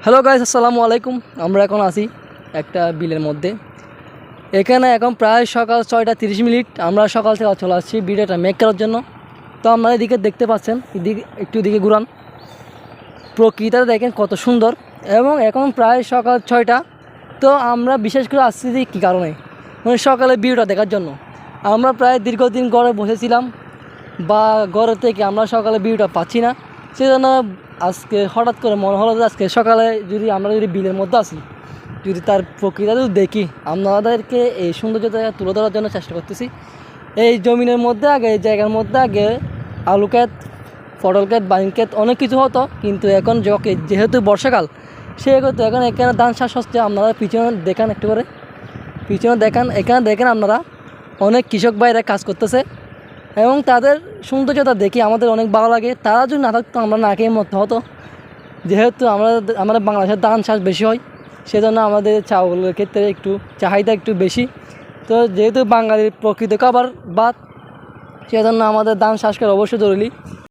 Hello guys, আসসালামু আলাইকুম। আমরা এখন আছি একটা বিলের মধ্যে। এখানে এখন প্রায় সকাল 6:30। আমরা সকাল থেকে চলে আসছি ভিডিওটা মেক করার জন্য। তো আপনারা এদিকে দেখতে পাচ্ছেন, এদিকে একটু দিকে ঘুরান, প্রকৃতিটা দেখেন কত সুন্দর। এবং এখন প্রায় সকাল 6টা। তো আমরা বিশেষ করে আসছি যে কী কারণে, মানে সকালে ভিউটা দেখার জন্য। আমরা প্রায় দীর্ঘদিন ঘরে বসেছিলাম বা ঘরে থেকে আমরা সকালে ভিউটা পাচ্ছি না, সেজন্য আজকে হঠাৎ করে মনে হলো যে আজকে সকালে আমরা যদি বিলের মধ্যে আসি, যদি তার প্রকৃতিটা যদি দেখি, আপনাদেরকে এই সৌন্দর্যতা তুলে ধরার জন্য চেষ্টা করতেছি। এই জমিনের মধ্যে আগে, এই জায়গার মধ্যে আগে আলু ক্ষেত, পটল ক্ষেত, বাইন ক্ষেত অনেক কিছু হতো, কিন্তু এখন যেহেতু বর্ষাকাল, সেহেতু এখন এখানে ধান চাষ হচ্ছে। আপনারা পিছনে দেখান, একটু করে পিছনে দেখান, এখানে দেখেন আপনারা অনেক কৃষক ভাইরা কাজ করতেছে এবং তাদের সৌন্দর্যতা দেখি আমাদের অনেক ভালো লাগে। তারা যদি না থাকতো আমরা না খেয়ে মরতে হতো। যেহেতু আমাদের বাংলাদেশের ধান চাষ বেশি হয়, সেজন্য আমাদের চাউলের ক্ষেত্রে একটু চাহিদা একটু বেশি। তো যেহেতু বাঙালির প্রকৃত খাবার ভাত, সেজন্য আমাদের ধান চাষ করা অবশ্যই জরুরি।